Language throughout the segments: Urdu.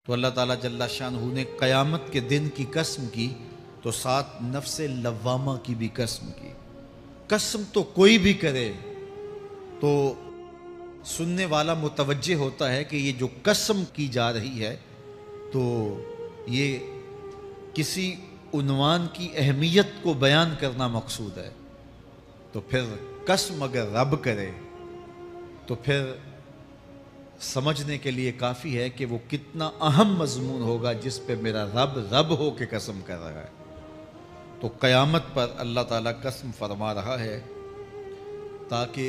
تو اللہ تعالیٰ جل شانہ نے قیامت کے دن کی قسم کی تو ساتھ نفس لوامہ کی بھی قسم کی۔ قسم تو کوئی بھی کرے تو سننے والا متوجہ ہوتا ہے کہ یہ جو قسم کی جا رہی ہے تو یہ کسی عنوان کی اہمیت کو بیان کرنا مقصود ہے، تو پھر قسم اگر رب کرے تو پھر سمجھنے کے لیے کافی ہے کہ وہ کتنا اہم مضمون ہوگا جس پہ میرا رب ہو کے قسم کر رہا ہے۔ تو قیامت پر اللہ تعالیٰ قسم فرما رہا ہے تاکہ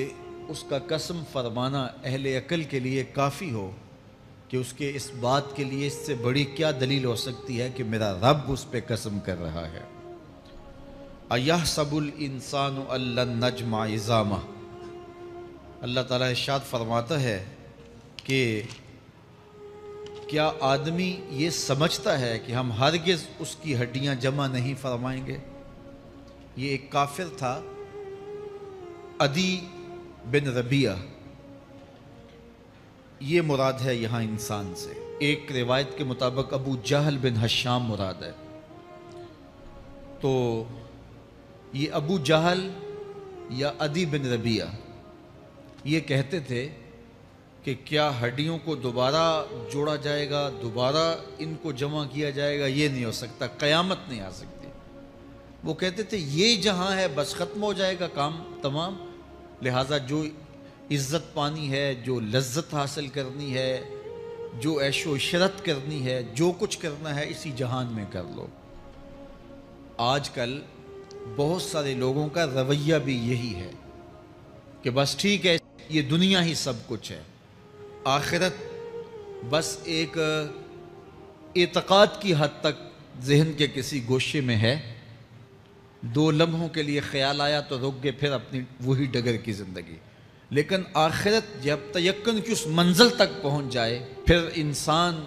اس کا قسم فرمانا اہل عقل کے لیے کافی ہو کہ اس کے اس بات کے لیے اس سے بڑی کیا دلیل ہو سکتی ہے کہ میرا رب اس پہ قسم کر رہا ہے۔ اَيَحْسَبُ الْإِنسَانُ أَن لَّن نَّجْمَعَ عِظَامَهُ، اللہ تعالیٰ ارشاد فرماتا ہے کہ کیا آدمی یہ سمجھتا ہے کہ ہم ہرگز اس کی ہڈیاں جمع نہیں فرمائیں گے؟ یہ ایک کافر تھا، عدی بن ربیعہ، یہ مراد ہے یہاں انسان سے۔ ایک روایت کے مطابق ابو جہل بن ہشام مراد ہے۔ تو یہ ابو جہل یا عدی بن ربیعہ یہ کہتے تھے کہ کیا ہڈیوں کو دوبارہ جوڑا جائے گا، دوبارہ ان کو جمع کیا جائے گا؟ یہ نہیں ہو سکتا، قیامت نہیں آ سکتی۔ وہ کہتے تھے یہ جہاں ہے بس ختم ہو جائے گا کام تمام، لہٰذا جو عزت پانی ہے، جو لذت حاصل کرنی ہے، جو عیش و عشرت کرنی ہے، جو کچھ کرنا ہے اسی جہان میں کر لو۔ آج کل بہت سارے لوگوں کا رویہ بھی یہی ہے کہ بس ٹھیک ہے یہ دنیا ہی سب کچھ ہے، آخرت بس ایک اعتقاد کی حد تک ذہن کے کسی گوشے میں ہے، 2 لمحوں کے لیے خیال آیا تو رک گئے، پھر اپنی وہی ڈگر کی زندگی۔ لیکن آخرت جب تیقن کی اس منزل تک پہنچ جائے پھر انسان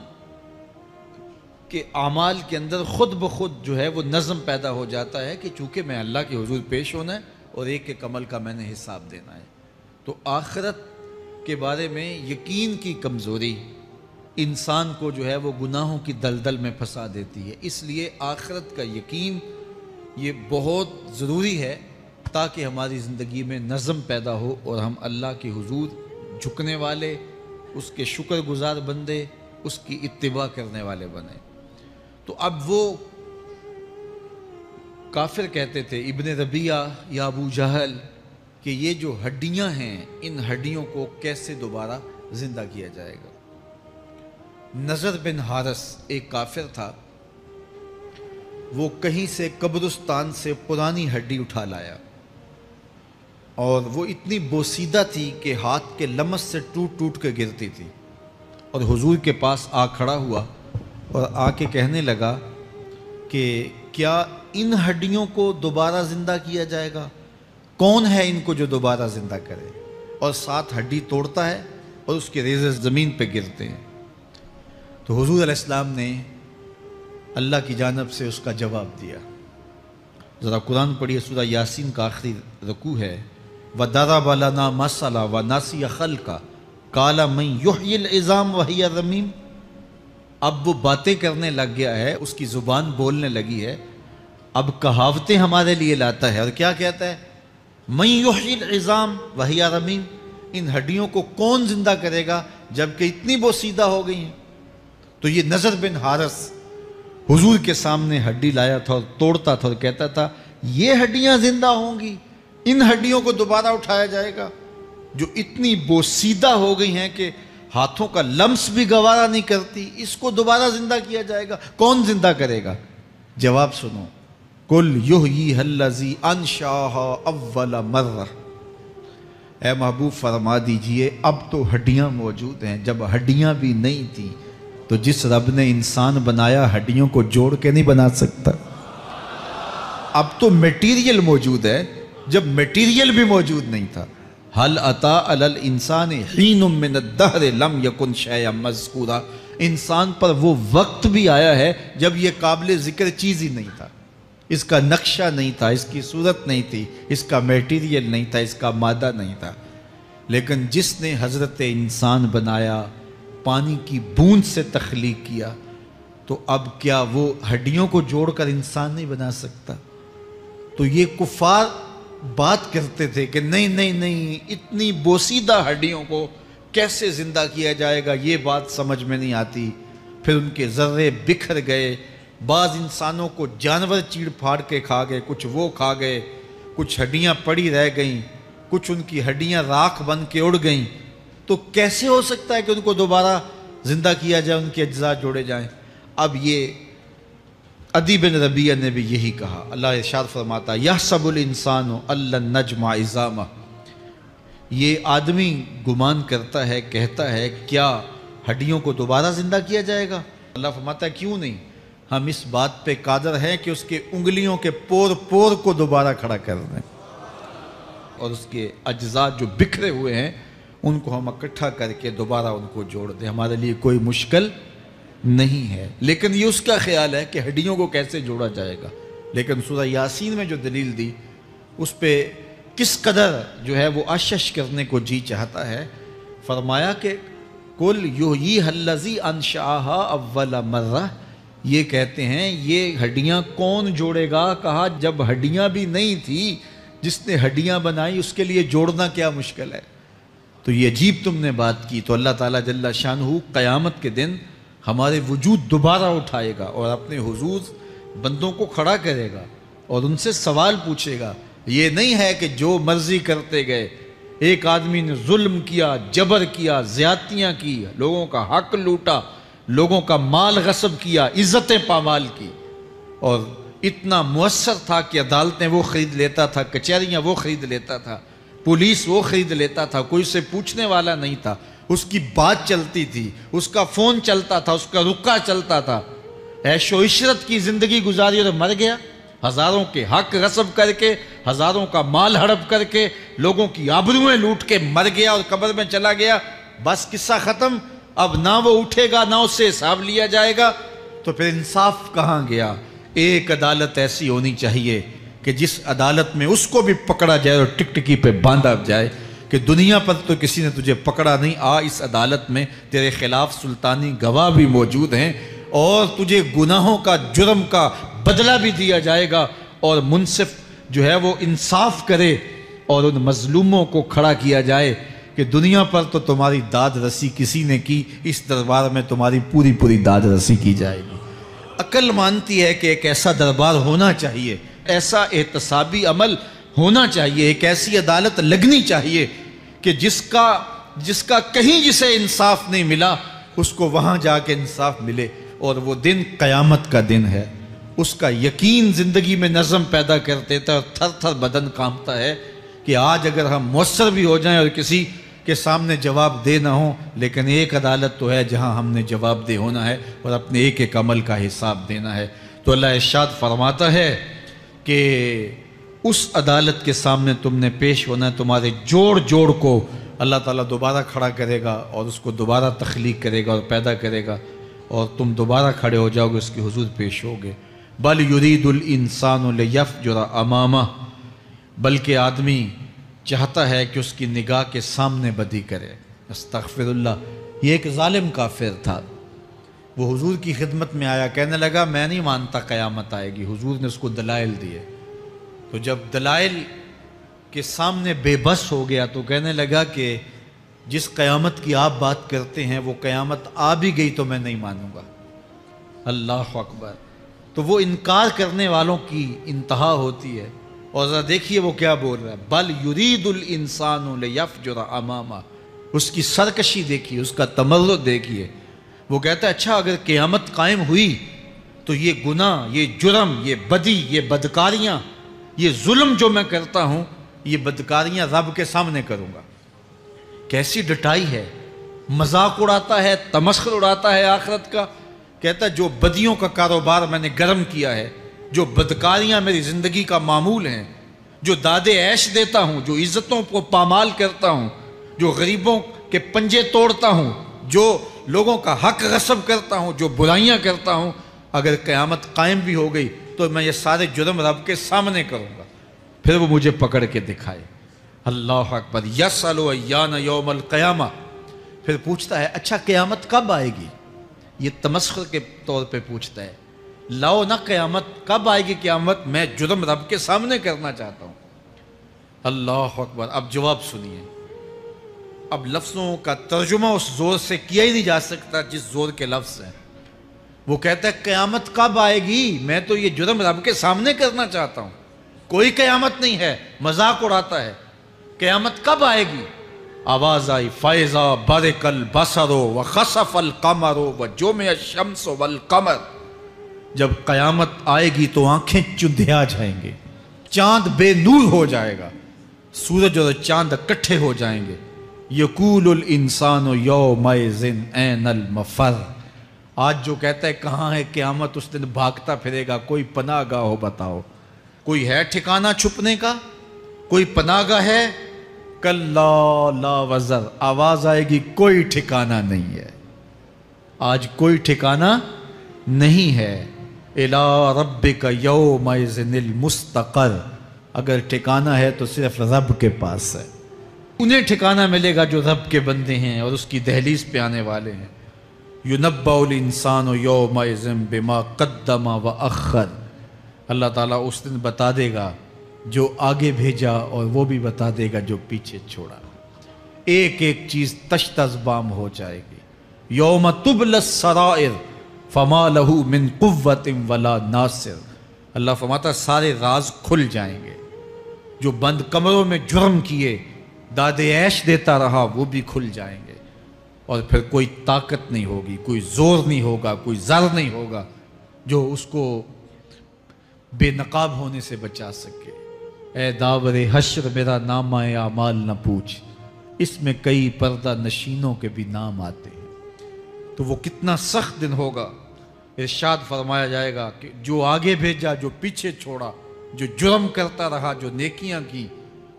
کے اعمال کے اندر خود بخود جو ہے وہ نظم پیدا ہو جاتا ہے کہ چونکہ میں اللہ کے حضور پیش ہونا ہے اور ایک ایک عمل کا میں نے حساب دینا ہے۔ تو آخرت کے بارے میں یقین کی کمزوری انسان کو جو ہے وہ گناہوں کی دلدل میں پھنسا دیتی ہے۔ اس لیے آخرت کا یقین یہ بہت ضروری ہے تاکہ ہماری زندگی میں نظم پیدا ہو اور ہم اللہ کے حضور جھکنے والے، اس کے شکر گزار بندے، اس کی اتباع کرنے والے بنیں۔ تو اب وہ کافر کہتے تھے ابن ربیعہ یا ابو جہل کہ یہ جو ہڈیاں ہیں ان ہڈیوں کو کیسے دوبارہ زندہ کیا جائے گا۔ نضر بن حارث ایک کافر تھا، وہ کہیں سے قبرستان سے پرانی ہڈی اٹھا لایا اور وہ اتنی بوسیدہ تھی کہ ہاتھ کے لمس سے ٹوٹ ٹوٹ کے گرتی تھی، اور حضور کے پاس آ کھڑا ہوا اور آ کے کہنے لگا کہ کیا ان ہڈیوں کو دوبارہ زندہ کیا جائے گا؟ کون ہے ان کو جو دوبارہ زندہ کرے؟ اور ساتھ ہڈی توڑتا ہے اور اس کے ریزے زمین پہ گرتے ہیں۔ تو حضور علیہ السلام نے اللہ کی جانب سے اس کا جواب دیا۔ ذرا قرآن پڑھیے، سورہ یاسین کا آخری رکوع ہے، وَضَرَبَ لَنَا مَثَلًا وَنَسِیَ خَلْقَهُ قَالَ مَن يُحْیِی الْعِظَامَ وَهِیَ رَمِیمٌ۔ اب وہ باتیں کرنے لگ گیا ہے، اس کی زبان بولنے لگی ہے، اب کہاوتیں ہمارے لیے لاتا ہے، اور کیا کہتا ہے؟ مَن يُحْیِی الْعِظَامَ وَهِیَ رَمِیمٌ، ان ہڈیوں کو کون زندہ کرے گا جبکہ اتنی بوسیدہ ہو گئی ہیں؟ تو یہ نضر بن حارث حضور کے سامنے ہڈی لایا تھا اور توڑتا تھا اور کہتا تھا یہ ہڈیاں زندہ ہوں گی، ان ہڈیوں کو دوبارہ اٹھایا جائے گا جو اتنی بوسیدہ ہو گئی ہیں کہ ہاتھوں کا لمس بھی گوارا نہیں کرتی، اس کو دوبارہ زندہ کیا جائے گا؟ کون زندہ کرے گا؟ جواب سنو، قُلْ يُحْيِيهَا الَّذِي أَنشَأَهَا أَوَّلَ مَرَّةٍ، اے محبوب فرما دیجئے اب تو ہڈیاں موجود ہیں، جب ہڈیاں بھی نہیں تھیں تو جس رب نے انسان بنایا ہڈیوں کو جوڑ کے نہیں بنا سکتا؟ اب تو میٹیریل موجود ہے، جب میٹیریل بھی موجود نہیں تھا۔ هل أتى على الإنسان حين من الدهر لم يكن شيئا مذكورا، انسان پر وہ وقت بھی آیا ہے جب یہ قابل ذکر چیز ہی نہیں تھا، اس کا نقشہ نہیں تھا، اس کی صورت نہیں تھی، اس کا میٹیریل نہیں تھا، اس کا مادہ نہیں تھا، لیکن جس نے حضرت انسان بنایا پانی کی بوند سے تخلیق کیا، تو اب کیا وہ ہڈیوں کو جوڑ کر انسان نہیں بنا سکتا؟ تو یہ کفار بات کرتے تھے کہ نہیں نہیں نہیں، اتنی بوسیدہ ہڈیوں کو کیسے زندہ کیا جائے گا، یہ بات سمجھ میں نہیں آتی۔ پھر ان کے ذرے بکھر گئے، بعض انسانوں کو جانور چیڑ پھاڑ کے کھا گئے، کچھ وہ کھا گئے، کچھ ہڈیاں پڑی رہ گئیں، کچھ ان کی ہڈیاں راکھ بن کے اڑ گئیں۔ تو کیسے ہو سکتا ہے کہ ان کو دوبارہ زندہ کیا جائے، ان کے اجزاء جوڑے جائیں؟ اب یہ عدی بن ربیعہ نے بھی یہی کہا۔ اللہ ارشاد فرماتا یحسب الانسان ان لن نجمع عظامہ، یہ آدمی گمان کرتا ہے، کہتا ہے کیا ہڈیوں کو دوبارہ زندہ کیا جائے گا؟ اللہ فرماتا ہے کیوں نہیں، ہم اس بات پہ قادر ہیں کہ اس کے انگلیوں کے پور پور کو دوبارہ کھڑا کر دیں، اور اس کے اجزاء جو بکھرے ہوئے ہیں ان کو ہم اکٹھا کر کے دوبارہ ان کو جوڑ دیں، ہمارے لیے کوئی مشکل نہیں ہے۔ لیکن یہ اس کا خیال ہے کہ ہڈیوں کو کیسے جوڑا جائے گا۔ لیکن سورہ یاسین میں جو دلیل دی اس پہ کس قدر جو ہے وہ اشش کرنے کو جی چاہتا ہے۔ فرمایا کہ قل یحییھا الذی انشأھا اول مرہ، یہ کہتے ہیں یہ ہڈیاں کون جوڑے گا؟ کہا جب ہڈیاں بھی نہیں تھی، جس نے ہڈیاں بنائی اس کے لیے جوڑنا کیا مشکل ہے؟ تو یہ عجیب تم نے بات کی۔ تو اللہ تعالیٰ جل شانہ قیامت کے دن ہمارے وجود دوبارہ اٹھائے گا اور اپنے حضور بندوں کو کھڑا کرے گا اور ان سے سوال پوچھے گا۔ یہ نہیں ہے کہ جو مرضی کرتے گئے، ایک آدمی نے ظلم کیا، جبر کیا، زیادتیاں کی، لوگوں کا حق لوٹا، لوگوں کا مال غصب کیا، عزتیں پامال کی، اور اتنا مؤثر تھا کہ عدالتیں وہ خرید لیتا تھا، کچہریاں وہ خرید لیتا تھا، پولیس وہ خرید لیتا تھا، کوئی سے پوچھنے والا نہیں تھا، اس کی بات چلتی تھی، اس کا فون چلتا تھا، اس کا رکا چلتا تھا، عیش و عشرت کی زندگی گزاری اور مر گیا، ہزاروں کے حق غصب کر کے، ہزاروں کا مال ہڑپ کر کے، لوگوں کی آبروئیں لوٹ کے مر گیا اور قبر میں چلا گیا، بس قصہ ختم۔ اب نہ وہ اٹھے گا نہ اس سے حساب لیا جائے گا، تو پھر انصاف کہاں گیا؟ ایک عدالت ایسی ہونی چاہیے کہ جس عدالت میں اس کو بھی پکڑا جائے اور ٹکٹکی پہ باندھا جائے کہ دنیا پر تو کسی نے تجھے پکڑا نہیں، آ اس عدالت میں تیرے خلاف سلطانی گواہ بھی موجود ہیں اور تجھے گناہوں کا، جرم کا بدلہ بھی دیا جائے گا، اور منصف جو ہے وہ انصاف کرے اور ان مظلوموں کو کھڑا کیا جائے کہ دنیا پر تو تمہاری داد رسی کسی نے کی، اس دربار میں تمہاری پوری پوری داد رسی کی جائے گی۔ عقل مانتی ہے کہ ایک ایسا دربار ہونا چاہیے، ایسا احتسابی عمل ہونا چاہیے، ایک ایسی عدالت لگنی چاہیے کہ جس کا کہیں جسے انصاف نہیں ملا اس کو وہاں جا کے انصاف ملے، اور وہ دن قیامت کا دن ہے۔ اس کا یقین زندگی میں نظم پیدا کر دیتا ہے اور تھر تھر بدن کانپتا ہے کہ آج اگر ہم مؤثر بھی ہو جائیں اور کسی کے سامنے جواب دہ نہ ہوں، لیکن ایک عدالت تو ہے جہاں ہم نے جواب دہ ہونا ہے اور اپنے ایک ایک عمل کا حساب دینا ہے۔ تو اللہ ارشاد فرماتا ہے کہ اس عدالت کے سامنے تم نے پیش ہونا ہے، تمہارے جوڑ جوڑ کو اللہ تعالیٰ دوبارہ کھڑا کرے گا اور اس کو دوبارہ تخلیق کرے گا اور پیدا کرے گا، اور تم دوبارہ کھڑے ہو جاؤ گے، اس کے حضور پیش ہوگے۔ بل یرید الانسان لیفجر امامہ، بلکہ آدمی چاہتا ہے کہ اس کی نگاہ کے سامنے بدی کرے۔ استغفر اللہ۔ یہ ایک ظالم کافر تھا، وہ حضور کی خدمت میں آیا، کہنے لگا میں نہیں مانتا قیامت آئے گی۔ حضور نے اس کو دلائل دیے، تو جب دلائل کے سامنے بے بس ہو گیا تو کہنے لگا کہ جس قیامت کی آپ بات کرتے ہیں وہ قیامت آ بھی گئی تو میں نہیں مانوں گا۔ اللہ اکبر۔ تو وہ انکار کرنے والوں کی انتہا ہوتی ہے، اور ذرا دیکھیے وہ کیا بول رہا ہے، بل یرید الانسان لیفجر امامہ۔ اس کی سرکشی دیکھیے، اس کا تمرد دیکھیے۔ وہ کہتا ہے اچھا اگر قیامت قائم ہوئی تو یہ گناہ، یہ جرم، یہ بدی، یہ بدکاریاں، یہ ظلم جو میں کرتا ہوں، یہ بدکاریاں رب کے سامنے کروں گا۔ کیسی ڈٹائی ہے، مذاق اڑاتا ہے، تمسخر اڑاتا ہے آخرت کا۔ کہتا ہے جو بدیوں کا کاروبار میں نے گرم کیا ہے، جو بدکاریاں میری زندگی کا معمول ہیں، جو دادے عیش دیتا ہوں، جو عزتوں کو پامال کرتا ہوں، جو غریبوں کے پنجے توڑتا ہوں، جو لوگوں کا حق غصب کرتا ہوں، جو برائیاں کرتا ہوں، اگر قیامت قائم بھی ہو گئی تو میں یہ سارے جرم رب کے سامنے کروں گا، پھر وہ مجھے پکڑ کے دکھائے۔ اللہ اکبر۔ یسأل ایان یوم القیامہ، پھر پوچھتا ہے اچھا قیامت کب آئے گی؟ یہ تمسخر کے طور پہ پوچھتا ہے، لاؤ نہ قیامت، کب آئے گی قیامت، میں جرم رب کے سامنے کرنا چاہتا ہوں۔ اللہ اکبر۔ اب جواب سنیے، اب لفظوں کا ترجمہ اس زور سے کیا ہی نہیں جا سکتا جس زور کے لفظ ہیں۔ وہ کہتا ہے قیامت کب آئے گی، میں تو یہ جرم رب کے سامنے کرنا چاہتا ہوں، کوئی قیامت نہیں ہے، مذاق اڑاتا ہے، قیامت کب آئے گی؟ آواز آئی فَإِذَا بَرِقَ الْبَصَرُ وَخَسَفَ الْقَمَرُ وَجُمِعَ الشَّمْسُ وَالْقَمَرُ۔ جب قیامت آئے گی تو آنکھیں چندھیا جائیں گے، چاند بے نور ہو جائے گا، سورج اور چاند اکٹھے ہو جائیں گے۔ یقول الانسان یومئذ این المفر۔ آج جو کہتا ہے کہاں ہے قیامت، اس دن بھاگتا پھرے گا، کوئی پناہ گاہ ہو بتاؤ، کوئی ہے ٹھکانہ چھپنے کا، کوئی پناہ گاہ ہے؟ کلا لا وزر، آواز آئے گی کوئی ٹھکانہ نہیں ہے، آج کوئی ٹھکانہ نہیں ہے۔ الی ربک یومئذ المستقر، اگر ٹھکانہ ہے تو صرف رب کے پاس ہے، انہیں ٹھکانہ ملے گا جو رب کے بندے ہیں اور اس کی دہلیز پہ آنے والے ہیں۔ یُنَبَّأُ الْإِنسَانُ یومئذ بما قدم وأخر، اللہ تعالیٰ اس دن بتا دے گا جو آگے بھیجا اور وہ بھی بتا دے گا جو پیچھے چھوڑا، ایک ایک چیز تشت ازبام ہو جائے گی۔ یوم تبلی السرائر فما لہ من قوت ولا ناصر، اللہ فرماتا سارے راز کھل جائیں گے، جو بند کمروں میں جرم کیے داد عیش دیتا رہا وہ بھی کھل جائیں گے، اور پھر کوئی طاقت نہیں ہوگی، کوئی زور نہیں ہوگا، کوئی زر نہیں ہوگا جو اس کو بے نقاب ہونے سے بچا سکے۔ اے داور حشر میرا نامہ اعمال نہ پوچھ، اس میں کئی پردہ نشینوں کے بھی نام آتے ہیں۔ تو وہ کتنا سخت دن ہوگا، ارشاد فرمایا جائے گا کہ جو آگے بھیجا، جو پیچھے چھوڑا، جو جرم کرتا رہا، جو نیکیاں کی،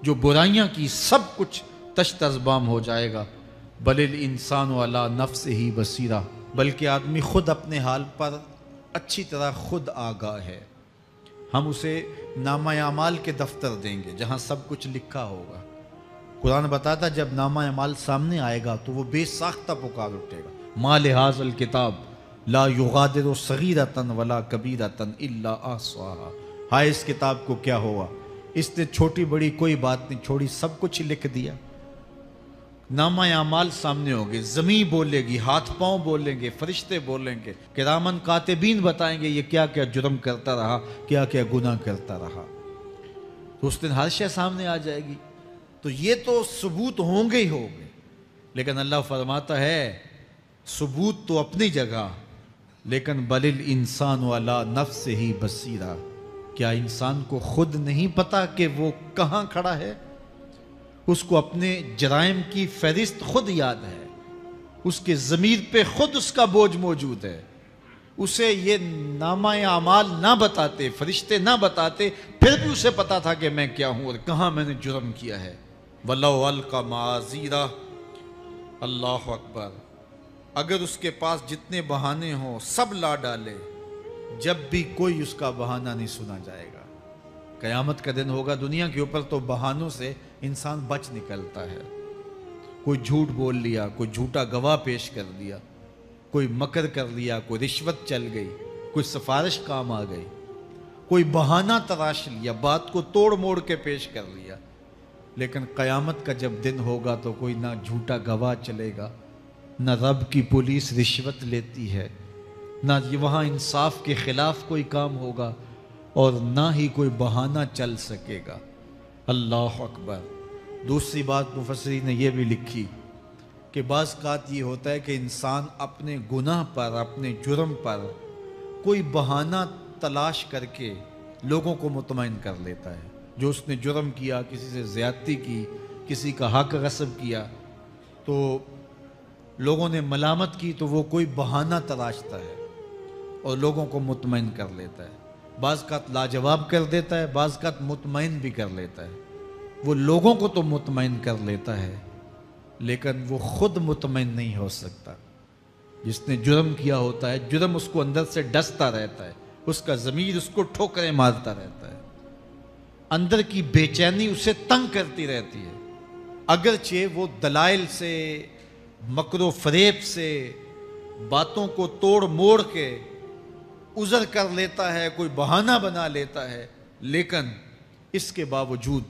جو برائیاں کی، سب کچھ تشت ازبام ہو جائے گا۔ بل الانسان علی نفسہ بصیرہ، بلکہ آدمی خود اپنے حال پر اچھی طرح خود آگاہ ہے۔ ہم اسے نامہ اعمال کے دفتر دیں گے جہاں سب کچھ لکھا ہوگا۔ قرآن بتاتا جب نامہ اعمال سامنے آئے گا تو وہ بے ساختہ پکار اٹھے گا، ما لہذا الکتاب لا یغادر صغیرۃ ولا کبیرۃ الا احصاها، ہائے اس کتاب کو کیا ہوا، اس نے چھوٹی بڑی کوئی بات نہیں چھوڑی، سب کچھ لکھ دیا۔ نامہ اعمال سامنے ہوگے، زمین بولے گی، ہاتھ پاؤں بولیں گے، فرشتے بولیں گے، کرامن کاتبین بتائیں گے یہ کیا کیا جرم کرتا رہا، کیا کیا گناہ کرتا رہا۔ تو اس دن ہر شے سامنے آ جائے گی، تو یہ تو ثبوت ہوں گے ہی ہوں گے، لیکن اللہ فرماتا ہے ثبوت تو اپنی جگہ، لیکن بل الانسان علی نفسہ بصیرہ، کیا انسان کو خود نہیں پتا کہ وہ کہاں کھڑا ہے؟ اس کو اپنے جرائم کی فہرست خود یاد ہے، اس کے ضمیر پہ خود اس کا بوجھ موجود ہے، اسے یہ نامہ اعمال نہ بتاتے، فرشتے نہ بتاتے، پھر بھی اسے پتا تھا کہ میں کیا ہوں اور کہاں میں نے جرم کیا ہے۔ وَلَوْ أَلْقَى مَعَاذِيرَهُ، اللہ اکبر، اگر اس کے پاس جتنے بہانے ہوں سب لا ڈالے، جب بھی کوئی اس کا بہانہ نہیں سنا جائے گا۔ قیامت کا دن ہوگا، دنیا کے اوپر تو بہانوں سے انسان بچ نکلتا ہے، کوئی جھوٹ بول لیا، کوئی جھوٹا گواہ پیش کر دیا، کوئی مکر کر لیا، کوئی رشوت چل گئی، کوئی سفارش کام آ گئی، کوئی بہانہ تراش لیا، بات کو توڑ موڑ کے پیش کر لیا۔ لیکن قیامت کا جب دن ہوگا تو کوئی نہ جھوٹا گواہ چلے گا، نہ رب کی پولیس رشوت لیتی ہے، نہ وہاں انصاف کے خلاف کوئی کام ہوگا، اور نہ ہی کوئی بہانہ چل سکے گا۔ اللہ اکبر۔ دوسری بات مفسرین نے یہ بھی لکھی کہ بعض اوقات یہ ہوتا ہے کہ انسان اپنے گناہ پر، اپنے جرم پر کوئی بہانہ تلاش کر کے لوگوں کو مطمئن کر لیتا ہے۔ جو اس نے جرم کیا، کسی سے زیادتی کی، کسی کا حق غصب کیا، تو لوگوں نے ملامت کی تو وہ کوئی بہانہ تلاشتا ہے اور لوگوں کو مطمئن کر لیتا ہے۔ بعض اوقات لاجواب کر دیتا ہے، بعض اوقات مطمئن بھی کر لیتا ہے۔ وہ لوگوں کو تو مطمئن کر لیتا ہے لیکن وہ خود مطمئن نہیں ہو سکتا۔ جس نے جرم کیا ہوتا ہے، جرم اس کو اندر سے ڈستا رہتا ہے، اس کا ضمیر اس کو ٹھوکریں مارتا رہتا ہے، اندر کی بے چینی اسے تنگ کرتی رہتی ہے، اگرچہ وہ دلائل سے، مکر و فریب سے باتوں کو توڑ موڑ کے عذر کر لیتا ہے، کوئی بہانہ بنا لیتا ہے، لیکن اس کے باوجود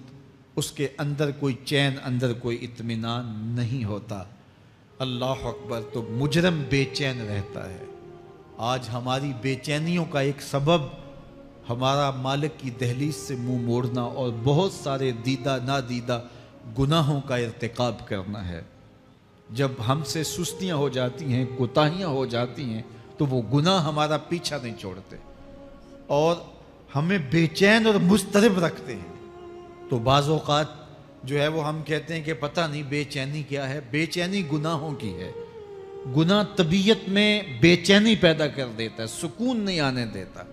اس کے اندر کوئی چین، اندر کوئی اطمینان نہیں ہوتا۔ اللہ اکبر! تو مجرم بے چین رہتا ہے۔ آج ہماری بے چینیوں کا ایک سبب ہمارا مالک کی دہلیز سے منہ موڑنا اور بہت سارے دیدہ نادیدہ گناہوں کا ارتکاب کرنا ہے۔ جب ہم سے سستیاں ہو جاتی ہیں، کوتاہیاں ہو جاتی ہیں، تو وہ گناہ ہمارا پیچھا نہیں چھوڑتے اور ہمیں بے چین اور مضطرب رکھتے ہیں۔ تو بعض اوقات جو ہے وہ ہم کہتے ہیں کہ پتہ نہیں بے چینی کیا ہے۔ بے چینی گناہوں کی ہے۔ گناہ طبیعت میں بے چینی پیدا کر دیتا ہے، سکون نہیں آنے دیتا۔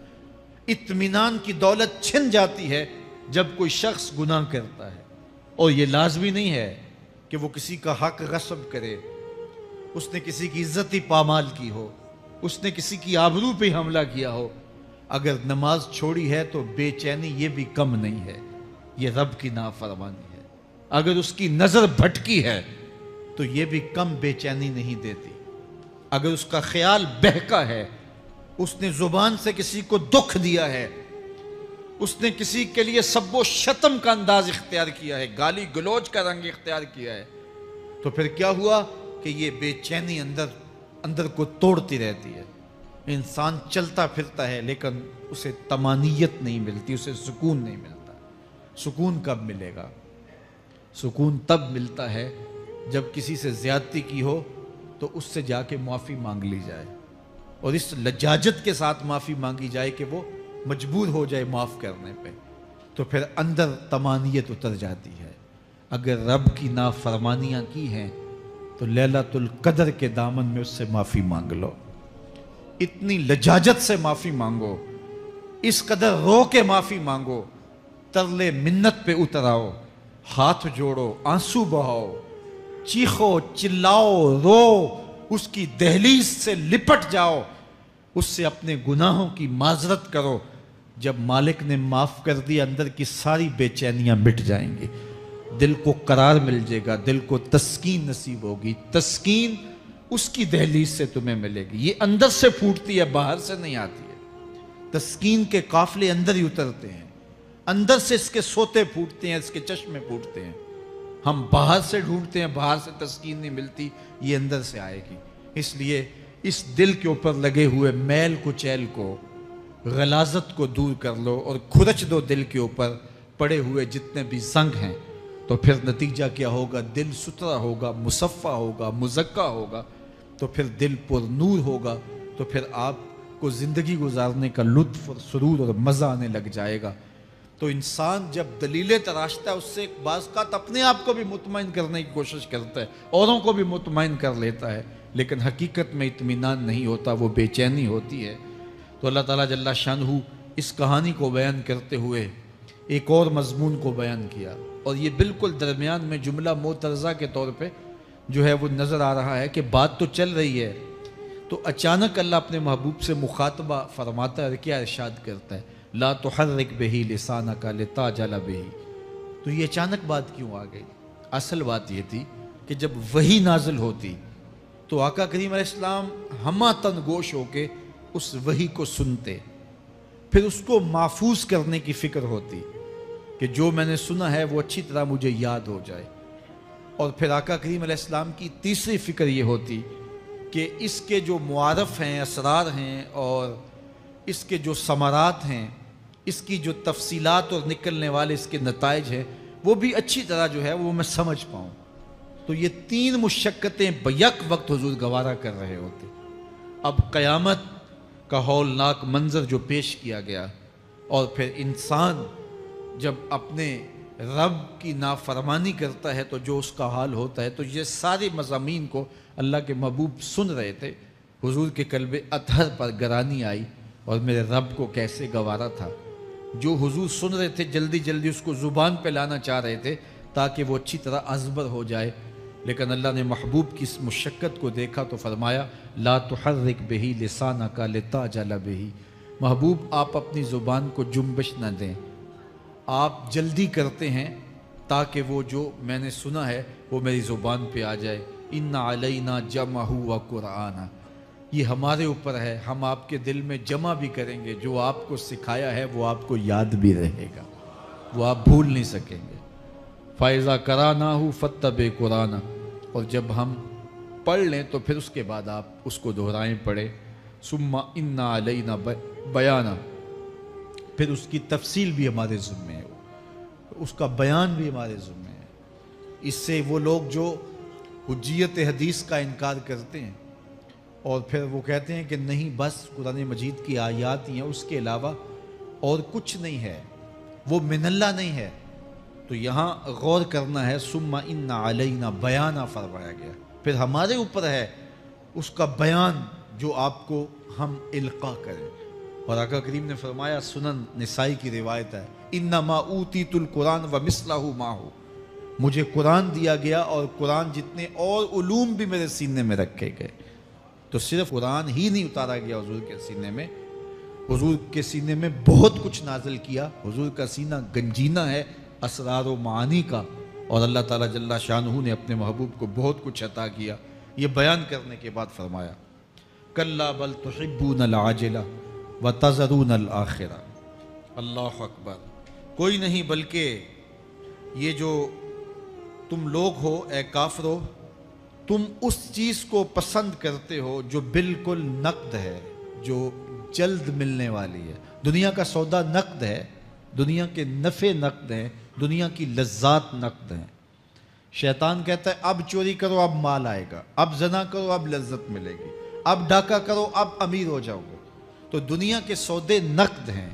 اطمینان کی دولت چھن جاتی ہے جب کوئی شخص گناہ کرتا ہے، اور یہ لازمی نہیں ہے کہ وہ کسی کا حق غصب کرے، اس نے کسی کی عزت ہی پامال کی ہو، اس نے کسی کی آبرو پہ حملہ کیا ہو۔ اگر نماز چھوڑی ہے تو بے چینی یہ بھی کم نہیں ہے، یہ رب کی نافرمانی ہے۔ اگر اس کی نظر بھٹکی ہے تو یہ بھی کم بے چینی نہیں دیتی۔ اگر اس کا خیال بہکا ہے، اس نے زبان سے کسی کو دکھ دیا ہے، اس نے کسی کے لیے سب و شتم کا انداز اختیار کیا ہے، گالی گلوچ کا رنگ اختیار کیا ہے، تو پھر کیا ہوا کہ یہ بے چینی اندر کو توڑتی رہتی ہے۔ انسان چلتا پھرتا ہے لیکن اسے طمانیت نہیں ملتی، اسے سکون نہیں ملتا۔ سکون کب ملے گا؟ سکون تب ملتا ہے جب کسی سے زیادتی کی ہو تو اس سے جا کے معافی مانگ لی جائے، اور اس لجاجت کے ساتھ معافی مانگی جائے کہ وہ مجبور ہو جائے معاف کرنے پہ، تو پھر اندر طمانیت اتر جاتی ہے۔ اگر رب کی نافرمانیاں کی ہیں تو لیلۃ القدر کے دامن میں اس سے معافی مانگ لو، اتنی لجاجت سے معافی مانگو، اس قدر رو کے معافی مانگو، ترلے منت پہ اتر آؤ، ہاتھ جوڑو، آنسو بہاؤ، چیخو، چلاؤ، رو، اس کی دہلیز سے لپٹ جاؤ، اس سے اپنے گناہوں کی معذرت کرو۔ جب مالک نے معاف کر دی، اندر کی ساری بے چینیاں مٹ جائیں گی، دل کو قرار مل جائے گا، دل کو تسکین نصیب ہوگی۔ تسکین اس کی دہلیز سے تمہیں ملے گی، یہ اندر سے پھوٹتی ہے، باہر سے نہیں آتی ہے۔ تسکین کے قافلے اندر ہی اترتے ہیں، اندر سے اس کے سوتے پھوٹتے ہیں، اس کے چشمے پھوٹتے ہیں۔ ہم باہر سے ڈھونڈتے ہیں، باہر سے تسکین نہیں ملتی، یہ اندر سے آئے گی۔ اس لیے اس دل کے اوپر لگے ہوئے میل کچیل کو، غلاظت کو دور کر لو اور کھرچ دو دل کے اوپر پڑے ہوئے جتنے بھی زنگ ہیں، تو پھر نتیجہ کیا ہوگا؟ دل ستھرا ہوگا، مصفا ہوگا، مزکا ہوگا، تو پھر دل پر نور ہوگا، تو پھر آپ کو زندگی گزارنے کا لطف اور سرور اور مزہ آنے لگ جائے گا۔ تو انسان جب دلیلیں تراشتا ہے، اس سے بعض اوقات اپنے آپ کو بھی مطمئن کرنے کی کوشش کرتا ہے، اوروں کو بھی مطمئن کر لیتا ہے، لیکن حقیقت میں اطمینان نہیں ہوتا، وہ بے چینی ہوتی ہے۔ تو اللہ تعالیٰ جل شانہ اس کہانی کو بیان کرتے ہوئے ایک اور مضمون کو بیان کیا، اور یہ بالکل درمیان میں جملہ معترضہ کے طور پہ جو ہے وہ نظر آ رہا ہے کہ بات تو چل رہی ہے، تو اچانک اللہ اپنے محبوب سے مخاطبہ فرماتا ہے اور کیا ارشاد کرتا ہے؟ لا تحرک بہ لسانک لتعجل بہ۔ تو یہ اچانک بات کیوں آ گئی؟ اصل بات یہ تھی کہ جب وحی نازل ہوتی تو آقا کریم علیہ السلام ہمہ تن گوش ہو کے اس وحی کو سنتے، پھر اس کو محفوظ کرنے کی فکر ہوتی کہ جو میں نے سنا ہے وہ اچھی طرح مجھے یاد ہو جائے، اور پھر آقا کریم علیہ السلام کی تیسری فکر یہ ہوتی کہ اس کے جو معارف ہیں، اسرار ہیں، اور اس کے جو ثمرات ہیں، اس کی جو تفصیلات اور نکلنے والے اس کے نتائج ہیں، وہ بھی اچھی طرح جو ہے وہ میں سمجھ پاؤں۔ تو یہ تین مشقتیں بیک وقت حضور گوارا کر رہے ہوتے۔ اب قیامت کا ہولناک منظر جو پیش کیا گیا، اور پھر انسان جب اپنے رب کی نافرمانی کرتا ہے تو جو اس کا حال ہوتا ہے، تو یہ سارے مضامین کو اللہ کے محبوب سن رہے تھے۔ حضور کے قلب اطہر پر گرانی آئی، اور میرے رب کو کیسے گوارا تھا۔ جو حضور سن رہے تھے جلدی جلدی اس کو زبان پہ لانا چاہ رہے تھے تاکہ وہ اچھی طرح ازبر ہو جائے، لیکن اللہ نے محبوب کی اس مشقت کو دیکھا تو فرمایا لا تحرک بہ لسانک لتعجل بہ۔ محبوب آپ اپنی زبان کو جنبش نہ دیں، آپ جلدی کرتے ہیں تاکہ وہ جو میں نے سنا ہے وہ میری زبان پہ آ جائے، ان علینا جمعہ و قرآن، یہ ہمارے اوپر ہے، ہم آپ کے دل میں جمع بھی کریں گے، جو آپ کو سکھایا ہے وہ آپ کو یاد بھی رہے گا، وہ آپ بھول نہیں سکیں گے۔ فَإِذَا قَرَأْنَاهُ فَاتَّبِعْ قُرْآنَ، اور جب ہم پڑھ لیں تو پھر اس کے بعد آپ اس کو دہرائیں پڑھیں۔ ثُمَّ إِنَّ عَلَيْنَا بَيَانًا، پھر اس کی تفصیل بھی ہمارے ذمہ ہے، اس کا بیان بھی ہمارے ذمہ ہے۔ اس سے وہ لوگ جو حجیت حدیث کا انکار کرتے ہیں اور پھر وہ کہتے ہیں کہ نہیں بس قرآن مجید کی آیات ہی ہیں، اس کے علاوہ اور کچھ نہیں ہے، وہ من اللہ نہیں ہے، تو یہاں غور کرنا ہے۔ ثم ان علینا بیانہ فرمایا گیا، پھر ہمارے اوپر ہے اس کا بیان جو آپ کو ہم القاء کریں۔ اور آقا کریم نے فرمایا، سنن نسائی کی روایت ہے، انما اوتیت القرآن ومثلہ معہ، مجھے قرآن دیا گیا اور قرآن جتنے اور علوم بھی میرے سینے میں رکھے گئے۔ تو صرف قرآن ہی نہیں اتارا گیا حضور کے سینے میں، حضور کے سینے میں بہت کچھ نازل کیا۔ حضور کا سینہ گنجینہ ہے اسرار و معانی کا، اور اللہ تعالیٰ جل شانہ نے اپنے محبوب کو بہت کچھ عطا کیا۔ یہ بیان کرنے کے بعد فرمایا، کلا بل تحبون العاجلہ وتذرون الآخرہ۔ اللہ اکبر، کوئی نہیں بلکہ یہ جو تم لوگ ہو اے کافرو، تم اس چیز کو پسند کرتے ہو جو بالکل نقد ہے، جو جلد ملنے والی ہے۔ دنیا کا سودا نقد ہے، دنیا کے نفع نقد ہیں، دنیا کی لذات نقد ہیں۔ شیطان کہتا ہے اب چوری کرو اب مال آئے گا، اب زنا کرو اب لذت ملے گی، اب ڈاکہ کرو اب امیر ہو جاؤ گے۔ تو دنیا کے سودے نقد ہیں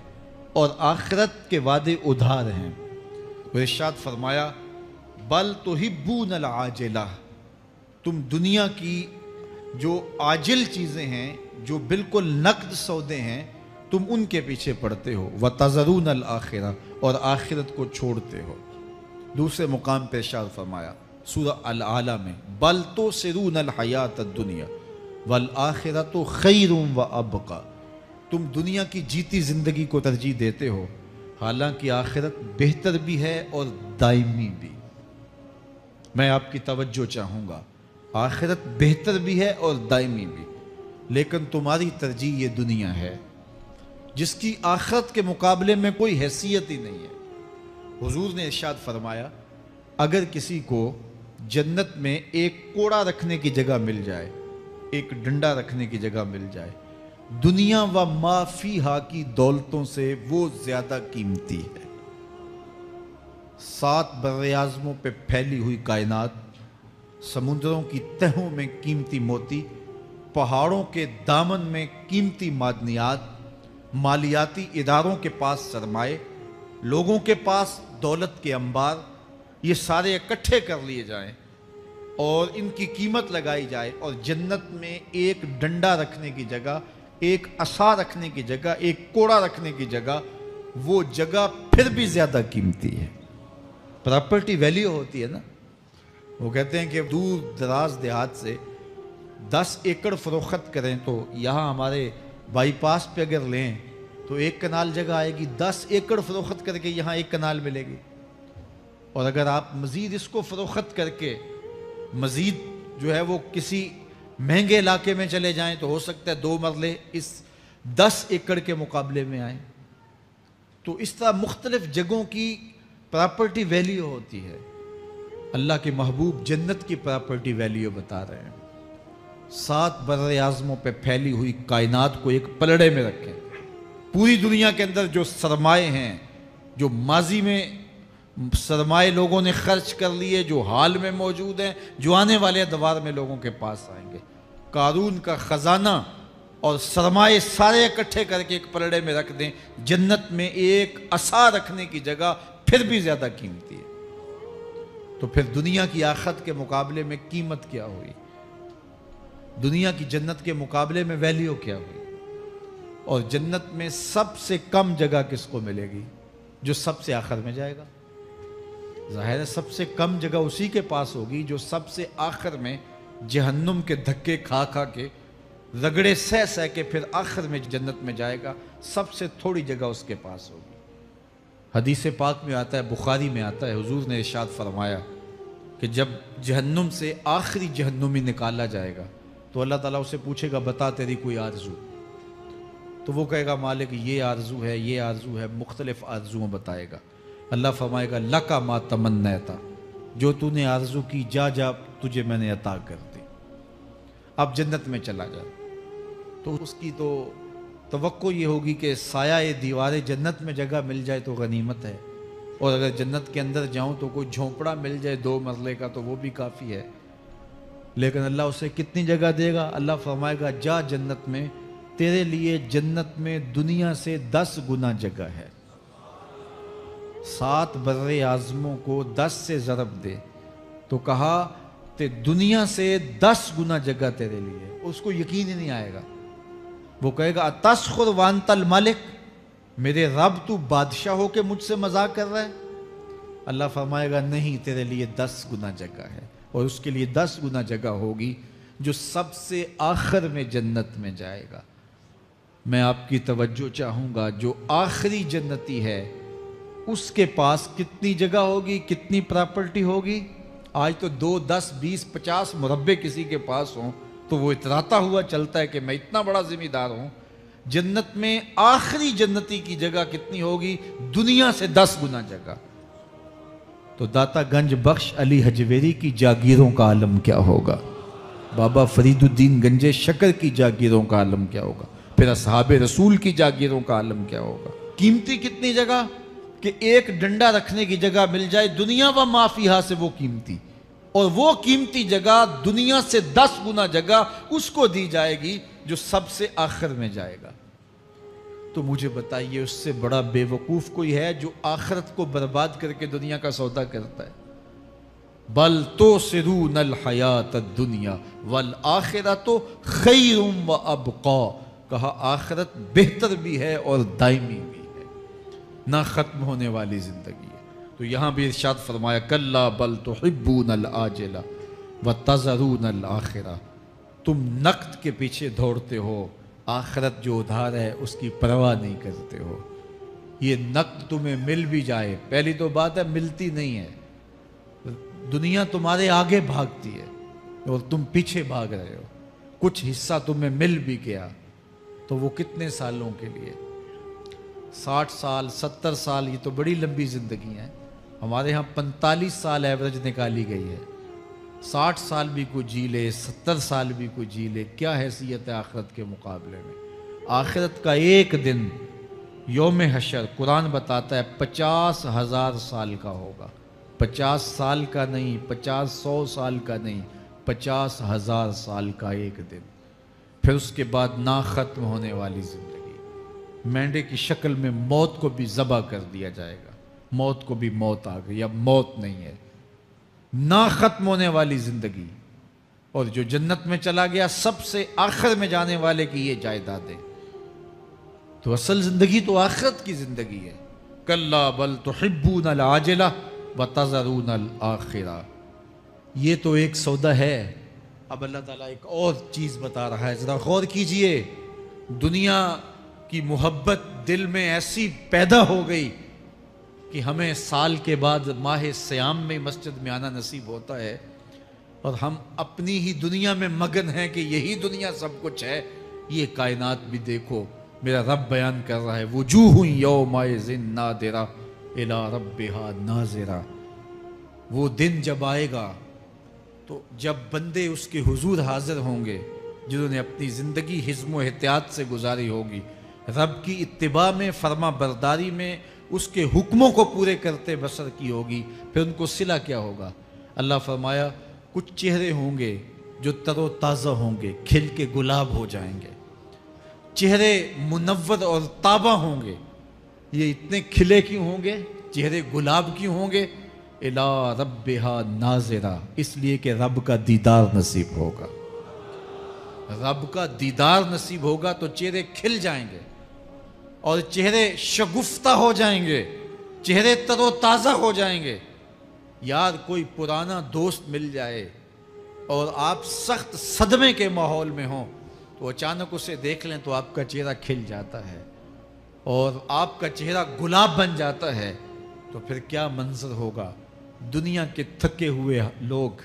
اور آخرت کے وعدے ادھار ہیں۔ وہ ارشاد فرمایا، بل تحبون العاجلہ، تم دنیا کی جو عاجل چیزیں ہیں، جو بالکل نقد سودے ہیں، تم ان کے پیچھے پڑتے ہو، وتذرون الآخرہ، اور آخرت کو چھوڑتے ہو۔ دوسرے مقام پہ ارشاد فرمایا سورہ الاعلیٰ میں، بل تؤثرون الحیات الدنیا والآخرۃ خیر وابقی، تم دنیا کی جیتی زندگی کو ترجیح دیتے ہو، حالانکہ آخرت بہتر بھی ہے اور دائمی بھی۔ میں آپ کی توجہ چاہوں گا، آخرت بہتر بھی ہے اور دائمی بھی، لیکن تمہاری ترجیح یہ دنیا ہے جس کی آخرت کے مقابلے میں کوئی حیثیت ہی نہیں ہے۔ حضور نے ارشاد فرمایا، اگر کسی کو جنت میں ایک کوڑا رکھنے کی جگہ مل جائے، ایک ڈنڈا رکھنے کی جگہ مل جائے، دنیا و ما فیہا کی دولتوں سے وہ زیادہ قیمتی ہے۔ 7 براعظموں پہ پھیلی ہوئی کائنات، سمندروں کی تہوں میں قیمتی موتی، پہاڑوں کے دامن میں قیمتی معدنیات، مالیاتی اداروں کے پاس سرمائے، لوگوں کے پاس دولت کے انبار، یہ سارے اکٹھے کر لیے جائیں اور ان کی قیمت لگائی جائے، اور جنت میں ایک ڈنڈا رکھنے کی جگہ، ایک عصا رکھنے کی جگہ، ایک کوڑا رکھنے کی جگہ، وہ جگہ پھر بھی زیادہ قیمتی ہے۔ پراپرٹی ویلیو ہوتی ہے نا، وہ کہتے ہیں کہ دور دراز دیہات سے 10 ایکڑ فروخت کریں تو یہاں ہمارے بائی پاس پہ اگر لیں تو 1 کنال جگہ آئے گی، 10 ایکڑ فروخت کر کے یہاں 1 کنال ملے گی۔ اور اگر آپ مزید اس کو فروخت کر کے مزید جو ہے وہ کسی مہنگے علاقے میں چلے جائیں تو ہو سکتا ہے 2 مرلے اس 10 ایکڑ کے مقابلے میں آئیں۔ تو اس طرح مختلف جگہوں کی پراپرٹی ویلیو ہوتی ہے۔ اللہ کے محبوب جنت کی پراپرٹی ویلیو بتا رہے ہیں۔ 7 براعظموں پہ پھیلی ہوئی کائنات کو ایک پلڑے میں رکھیں، پوری دنیا کے اندر جو سرمائے ہیں، جو ماضی میں سرمائے لوگوں نے خرچ کر لیے، جو حال میں موجود ہیں، جو آنے والے ادوار میں لوگوں کے پاس آئیں گے، قارون کا خزانہ اور سرمائے سارے اکٹھے کر کے ایک پلڑے میں رکھ دیں، جنت میں ایک عصا رکھنے کی جگہ پھر بھی زیادہ قیمتی ہے۔ تو پھر دنیا کی آخرت کے مقابلے میں قیمت کیا ہوئی، دنیا کی جنت کے مقابلے میں ویلیو کیا ہوئی؟ اور جنت میں سب سے کم جگہ کس کو ملے گی؟ جو سب سے آخر میں جائے گا۔ ظاہر ہے سب سے کم جگہ اسی کے پاس ہوگی جو سب سے آخر میں جہنم کے دھکے کھا کھا کے، رگڑے سہ سہ کے پھر آخر میں جنت میں جائے گا۔ سب سے تھوڑی جگہ اس کے پاس ہوگی۔ حدیث پاک میں آتا ہے، بخاری میں آتا ہے، حضور نے ارشاد فرمایا، کہ جب جہنم سے آخری جہنمی نکالا جائے گا تو اللہ تعالیٰ اسے پوچھے گا بتا تیری کوئی آرزو، تو وہ کہے گا مالک یہ آرزو ہے، یہ آرزو ہے، مختلف آرزوؤں بتائے گا۔ اللہ فرمائے گا لکا ما تمنیتا، جو تو نے آرزو کی جا جا تجھے میں نے عطا کر دی، اب جنت میں چلا جا۔ تو اس کی تو توقع یہ ہوگی کہ سایہ دیوار جنت میں جگہ مل جائے تو غنیمت ہے، اور اگر جنت کے اندر جاؤں تو کوئی جھونپڑا مل جائے 2 مرلے کا تو وہ بھی کافی ہے۔ لیکن اللہ اسے کتنی جگہ دے گا؟ اللہ فرمائے گا جا جنت میں، تیرے لیے جنت میں دنیا سے 10 گنا جگہ ہے۔ 7 بر اعظموں کو 10 سے ضرب دے تو کہا کہ دنیا سے 10 گنا جگہ تیرے لیے۔ اس کو یقین ہی نہیں آئے گا، وہ کہے گا اتسخر وانت الملک، میرے رب تو بادشاہ ہو کے مجھ سے مذاق کر رہا ہے؟ اللہ فرمائے گا نہیں، تیرے لیے 10 گنا جگہ ہے، اور اس کے لیے 10 گنا جگہ ہوگی جو سب سے آخر میں جنت میں جائے گا۔ میں آپ کی توجہ چاہوں گا، جو آخری جنتی ہے اس کے پاس کتنی جگہ ہوگی، کتنی پراپرٹی ہوگی؟ آج تو 2 10 20 50 مربع کسی کے پاس ہوں تو وہ اتراتا ہوا چلتا ہے کہ میں اتنا بڑا ذمہ دار ہوں۔ جنت میں آخری جنتی کی جگہ کتنی ہوگی؟ دنیا سے 10 گنا جگہ۔ تو داتا گنج بخش علی حجویری کی جاگیروں کا عالم کیا ہوگا؟ بابا فرید الدین گنج شکر کی جاگیروں کا عالم کیا ہوگا؟ پھر اصحاب رسول کی جاگیروں کا عالم کیا ہوگا؟ قیمتی کتنی جگہ کہ ایک ڈنڈا رکھنے کی جگہ مل جائے، دنیا و ما فیہا سے وہ قیمتی، اور وہ قیمتی جگہ دنیا سے 10 گنا جگہ اس کو دی جائے گی جو سب سے آخر میں جائے گا۔ تو مجھے بتائیے اس سے بڑا بے وقوف کوئی ہے جو آخرت کو برباد کر کے دنیا کا سودا کرتا ہے؟ بل توسرون الحیات الدنیا والآخرۃ خیر و ابقا، کہا آخرت بہتر بھی ہے اور دائمی بھی ہے، نہ ختم ہونے والی زندگی ہے۔ تو یہاں بھی ارشاد فرمایا کلا بل تحبون العاجلہ وتذرون الآخرہ، تم نقد کے پیچھے دوڑتے ہو، آخرت جو ادھار ہے اس کی پرواہ نہیں کرتے ہو۔ یہ نقد تمہیں مل بھی جائے، پہلی تو بات ہے ملتی نہیں ہے، دنیا تمہارے آگے بھاگتی ہے اور تم پیچھے بھاگ رہے ہو۔ کچھ حصہ تمہیں مل بھی گیا تو وہ کتنے سالوں کے لیے؟ 60 سال 70 سال، یہ تو بڑی لمبی زندگی ہے۔ ہمارے ہاں 45 سال ایوریج نکالی گئی ہے۔ 60 سال بھی کوئی جی لے، 70 سال بھی کوئی جی لے، کیا حیثیت ہے آخرت کے مقابلے میں؟ آخرت کا ایک دن یوم حشر قرآن بتاتا ہے 50,000 سال کا ہوگا۔ 50 سال کا نہیں، 50-100 سال کا نہیں، 50,000 سال کا ایک دن۔ پھر اس کے بعد نا ختم ہونے والی زندگی، مینڈے کی شکل میں موت کو بھی ذبح کر دیا جائے گا، موت کو بھی موت آ گئی، اب موت نہیں ہے، نا ختم ہونے والی زندگی۔ اور جو جنت میں چلا گیا سب سے آخر میں جانے والے کی یہ جائیدادیں۔ تو اصل زندگی تو آخرت کی زندگی ہے۔ کلا بل تحبون العاجلہ وتذرون الآخرہ، یہ تو ایک سودا ہے۔ اب اللہ تعالیٰ ایک اور چیز بتا رہا ہے، ذرا غور کیجئے۔ دنیا کی محبت دل میں ایسی پیدا ہو گئی کہ ہمیں سال کے بعد ماہ سیام میں مسجد میں آنا نصیب ہوتا ہے، اور ہم اپنی ہی دنیا میں مگن ہیں کہ یہی دنیا سب کچھ ہے۔ یہ کائنات بھی دیکھو، میرا رب بیان کر رہا ہے وجوہ یومئذ ناظرہ الی ربہا ناظرہ۔ وہ دن جب آئے گا تو جب بندے اس کے حضور حاضر ہوں گے جنہوں نے اپنی زندگی حزم و احتیاط سے گزاری ہوگی، رب کی اتباع میں، فرما برداری میں، اس کے حکموں کو پورے کرتے بسر کی ہوگی، پھر ان کو صلہ کیا ہوگا؟ اللہ فرمایا کچھ چہرے ہوں گے جو تر و تازہ ہوں گے، کھل کے گلاب ہو جائیں گے، چہرے منور اور تابہ ہوں گے۔ یہ اتنے کھلے کیوں ہوں گے، چہرے گلاب کیوں ہوں گے؟ الی ربہا ناظرہ، اس لیے کہ رب کا دیدار نصیب ہوگا۔ رب کا دیدار نصیب ہوگا تو چہرے کھل جائیں گے اور چہرے شگفتہ ہو جائیں گے، چہرے تر و تازہ ہو جائیں گے۔ یار کوئی پرانا دوست مل جائے اور آپ سخت صدمے کے ماحول میں ہوں تو اچانک اسے دیکھ لیں تو آپ کا چہرہ کھل جاتا ہے اور آپ کا چہرہ گلاب بن جاتا ہے، تو پھر کیا منظر ہوگا؟ دنیا کے تھکے ہوئے لوگ،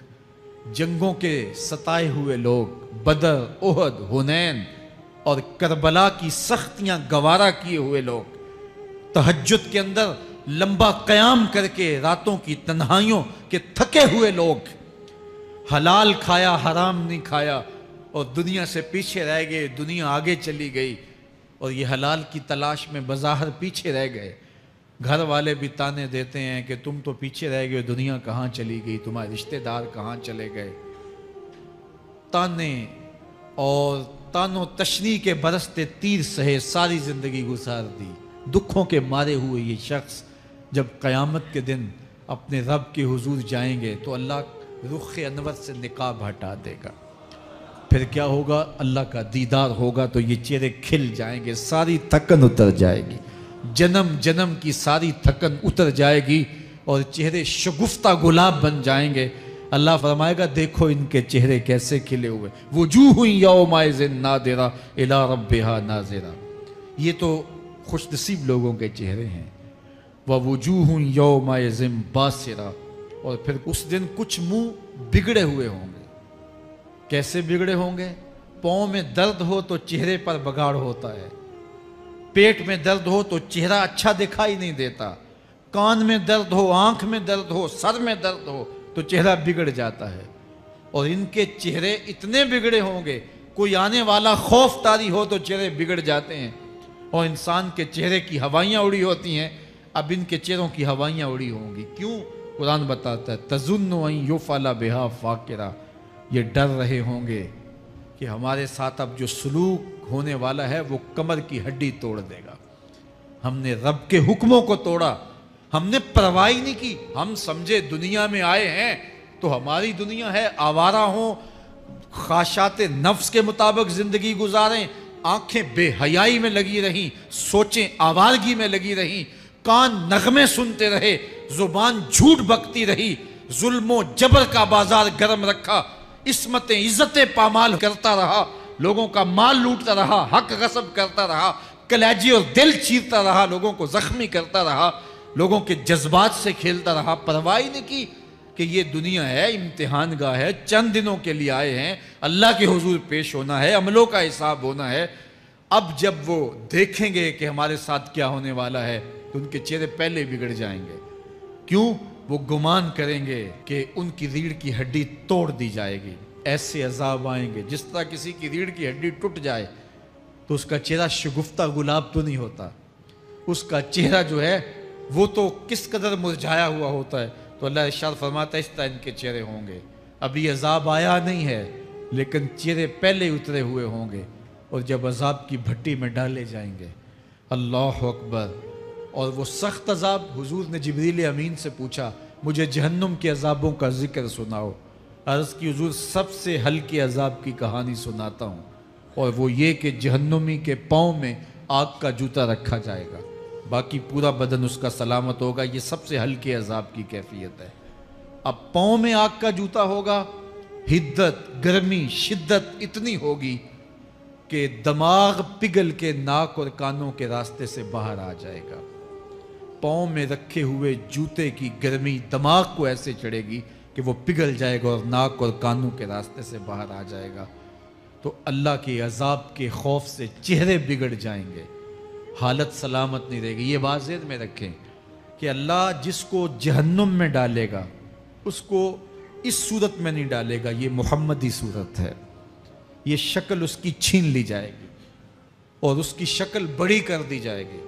جنگوں کے ستائے ہوئے لوگ، بدر، احد، حنین اور کربلا کی سختیاں گوارا کیے ہوئے لوگ، تہجد کے اندر لمبا قیام کر کے راتوں کی تنہائیوں کے تھکے ہوئے لوگ، حلال کھایا حرام نہیں کھایا اور دنیا سے پیچھے رہ گئے، دنیا آگے چلی گئی اور یہ حلال کی تلاش میں بظاہر پیچھے رہ گئے۔ گھر والے بھی تانے دیتے ہیں کہ تم تو پیچھے رہ گئے، دنیا کہاں چلی گئی، تمہارے رشتہ دار کہاں چلے گئے۔ تانے اور تانوں تشنی کے برستے تیر سہے ساری زندگی گزار دی۔ دکھوں کے مارے ہوئے یہ شخص جب قیامت کے دن اپنے رب کے حضور جائیں گے تو اللہ رخ انور سے نقاب ہٹا دے گا۔ پھر کیا ہوگا؟ اللہ کا دیدار ہوگا تو یہ چہرے کھل جائیں گے، ساری تھکن اتر جائے گی، جنم جنم کی ساری تھکن اتر جائے گی اور چہرے شگفتہ گلاب بن جائیں گے۔ اللہ فرمائے گا دیکھو ان کے چہرے کیسے کھلے ہوئے، وجوہ یومئذ ناظرہ الی ربہا ناظرہ۔ یہ تو خوش نصیب لوگوں کے چہرے ہیں۔ ووجوہ یومئذ باسرہ، اور پھر اس دن کچھ منہ بگڑے ہوئے ہوں گے۔ کیسے بگڑے ہوں گے؟ پاؤں میں درد ہو تو چہرے پر بگاڑ ہوتا ہے، پیٹ میں درد ہو تو چہرہ اچھا دکھائی نہیں دیتا، کان میں درد ہو، آنکھ میں درد ہو، سر میں درد ہو تو چہرہ بگڑ جاتا ہے۔ اور ان کے چہرے اتنے بگڑے ہوں گے، کوئی آنے والا خوف طاری ہو تو چہرے بگڑ جاتے ہیں۔ اور انسان کے چہرے کی ہوائیاں اڑی ہوتی ہیں، اب ان کے چہروں کی ہوائیاں اڑی ہوں گی۔ کیوں؟ قرآن بتاتا ہے تظن ان یفعل بہا فاقرہ، یہ ڈر رہے ہوں گے کہ ہمارے ساتھ اب جو سلوک ہونے والا ہے وہ کمر کی ہڈی توڑ دے گا۔ ہم نے رب کے حکموں کو توڑا، ہم نے پرواہ نہیں کی، ہم سمجھے دنیا میں آئے ہیں تو ہماری دنیا ہے، آوارہ ہوں، خواہشات نفس کے مطابق زندگی گزاریں، آنکھیں بے حیائی میں لگی رہیں، سوچیں آوارگی میں لگی رہیں، کان نغمے سنتے رہے، زبان جھوٹ بکتی رہی، ظلم و جبر کا بازار گرم رکھا، عصمتیں عزتیں پامال کرتا رہا، لوگوں کا مال لوٹتا رہا، حق غصب کرتا رہا، کلیجے اور دل چیرتا رہا، لوگوں کو زخمی کرتا رہا، لوگوں کے جذبات سے کھیلتا رہا، پرواہ نہیں کی کہ یہ دنیا ہے، امتحان گاہ ہے، چند دنوں کے لیے آئے ہیں، اللہ کے حضور پیش ہونا ہے، عملوں کا حساب ہونا ہے۔ اب جب وہ دیکھیں گے کہ ہمارے ساتھ کیا ہونے والا ہے تو ان کے چہرے پہلے بگڑ جائیں گے۔ کیوں؟ وہ گمان کریں گے کہ ان کی ریڑھ کی ہڈی توڑ دی جائے گی، ایسے عذاب آئیں گے جس طرح کسی کی ریڑھ کی ہڈی ٹوٹ جائے تو اس کا چہرہ شگفتہ گلاب تو نہیں ہوتا، اس کا چہرہ جو ہے وہ تو کس قدر مرجھایا ہوا ہوتا ہے۔ تو اللہ ارشاد فرماتا ہے اس طرح ان کے چہرے ہوں گے۔ ابھی عذاب آیا نہیں ہے لیکن چہرے پہلے اترے ہوئے ہوں گے، اور جب عذاب کی بھٹی میں ڈالے جائیں گے، اللہ اکبر، اور وہ سخت عذاب، حضور نے جبریل امین سے پوچھا مجھے جہنم کے عذابوں کا ذکر سناؤ۔ عرض کی حضور سب سے ہلکے عذاب کی کہانی سناتا ہوں، اور وہ یہ کہ جہنمی کے پاؤں میں آگ کا جوتا رکھا جائے گا، باقی پورا بدن اس کا سلامت ہوگا۔ یہ سب سے ہلکے عذاب کی کیفیت ہے۔ اب پاؤں میں آگ کا جوتا ہوگا، حدت، گرمی، شدت اتنی ہوگی کہ دماغ پگھل کے ناک اور کانوں کے راستے سے باہر آ جائے گا۔ پاؤں میں رکھے ہوئے جوتے کی گرمی دماغ کو ایسے چڑھے گی کہ وہ پگھل جائے گا اور ناک اور کانوں کے راستے سے باہر آ جائے گا۔ تو اللہ کے عذاب کے خوف سے چہرے بگڑ جائیں گے، حالت سلامت نہیں رہے گی۔ یہ بات ذہن میں رکھیں کہ اللہ جس کو جہنم میں ڈالے گا اس کو اس صورت میں نہیں ڈالے گا، یہ محمدی صورت ہے، یہ شکل اس کی چھین لی جائے گی اور اس کی شکل بڑی کر دی جائے گی۔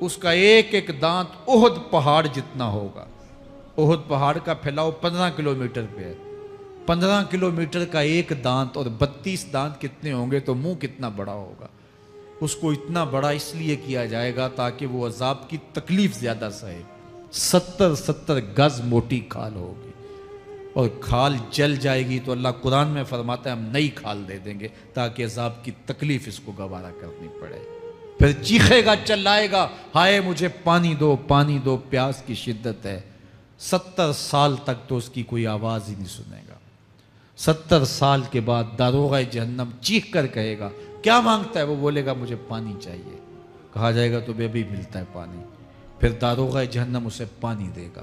اس کا ایک ایک دانت احد پہاڑ جتنا ہوگا۔ احد پہاڑ کا پھیلاؤ 15 کلومیٹر پہ ہے، 15 کلومیٹر کا ایک دانت اور 32 دانت کتنے ہوں گے تو منہ کتنا بڑا ہوگا۔ اس کو اتنا بڑا اس لیے کیا جائے گا تاکہ وہ عذاب کی تکلیف زیادہ سہے۔ 70 گز موٹی کھال ہوگی اور کھال جل جائے گی تو اللہ قرآن میں فرماتا ہے ہم نئی کھال دے دیں گے تاکہ عذاب کی تکلیف اس کو گوارا کرنی پڑے۔ پھر چیخے گا، چلائے گا، ہائے مجھے پانی دو، پانی دو، پیاس کی شدت ہے۔ 70 سال تک تو اس کی کوئی آواز ہی نہیں سنے گا۔ 70 سال کے بعد داروغہ جہنم چیخ کر کہے گا کیا مانگتا ہے؟ وہ بولے گا مجھے پانی چاہیے۔ کہا جائے گا تو بے بھی ملتا ہے پانی۔ پھر داروغہ جہنم اسے پانی دے گا،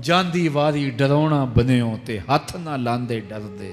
ਜਾਂਦੀ ਵਾਰੀ ਡਰਾਉਣਾ ਬਨਿਓ ਤੇ ਹੱਥ ਨਾ ਲਾਂਦੇ ਡਰਦੇ,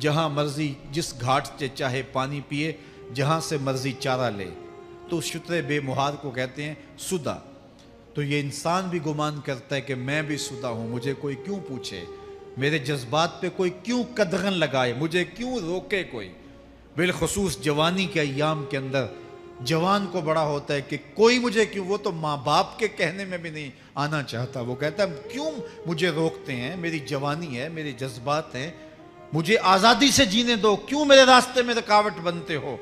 جہاں مرضی جس گھاٹ سے چاہے پانی پیے، جہاں سے مرضی چارہ لے، تو شتر بے مہار کو کہتے ہیں سدا۔ تو یہ انسان بھی گمان کرتا ہے کہ میں بھی سدا ہوں، مجھے کوئی کیوں پوچھے، میرے جذبات پہ کوئی کیوں قدغن لگائے، مجھے کیوں روکے کوئی۔ بالخصوص جوانی کے ایام کے اندر جوان کو بڑا ہوتا ہے کہ کوئی مجھے کیوں، وہ تو ماں باپ کے کہنے میں بھی نہیں آنا چاہتا، وہ کہتا ہے کیوں مجھے روکتے ہیں، میری جوانی ہے، میرے جذبات ہیں، مجھے آزادی سے جینے دو، کیوں میرے راستے میں رکاوٹ بنتے ہو،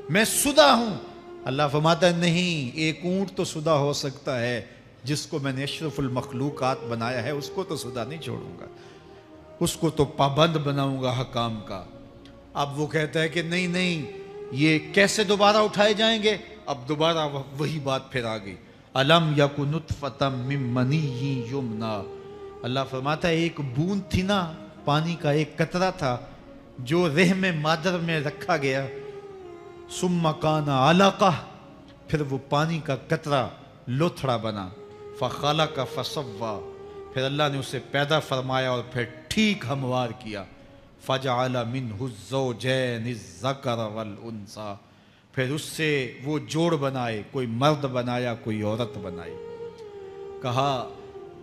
میں سدا ہوں۔ اللہ فرماتا ہے نہیں، ایک اونٹ تو سدا ہو سکتا ہے، جس کو میں نے اشرف المخلوقات بنایا ہے اس کو تو سدا نہیں چھوڑوں گا، اس کو تو پابند بناؤں گا حکام کا۔ اب وہ کہتا ہے کہ نہیں نہیں، یہ کیسے دوبارہ اٹھائے جائیں گے؟ اب دوبارہ وہی بات پھر آ گئی، الم یک نطفۃ من منی یمنی۔ اللہ فرماتا ہے ایک بوند تھی نا، پانی کا ایک قطرہ تھا جو رحم مادر میں رکھا گیا، ثم کان علقہ، پھر وہ پانی کا قطرہ لوتھڑا بنا، فخلق فسوی، پھر اللہ نے اسے پیدا فرمایا اور پھر ٹھیک ہموار کیا، فجعل منہ الزوجین الذکر والانثی، پھر اس سے وہ جوڑ بنائے، کوئی مرد بنایا کوئی عورت بنائی۔ کہا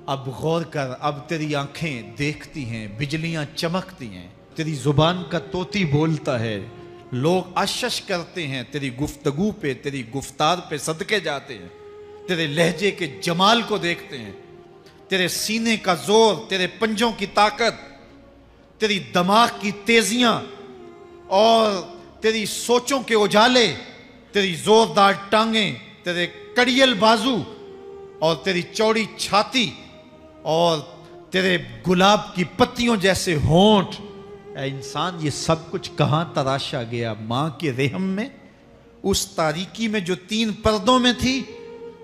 اب غور کر، اب تیری آنکھیں دیکھتی ہیں، بجلیاں چمکتی ہیں، تیری زبان کا طوطی بولتا ہے، لوگ اشش کرتے ہیں تیری گفتگو پہ، تیری گفتار پہ صدقے جاتے ہیں، تیرے لہجے کے جمال کو دیکھتے ہیں، تیرے سینے کا زور، تیرے پنجوں کی طاقت، تیری دماغ کی تیزیاں اور تیری سوچوں کے اجالے، تیری زوردار ٹانگیں، تیرے کڑیل بازو اور تیری چوڑی چھاتی اور تیرے گلاب کی پتیوں جیسے ہونٹ، اے انسان یہ سب کچھ کہاں تراشا گیا؟ ماں کے رحم میں، اس تاریکی میں جو 3 پردوں میں تھی،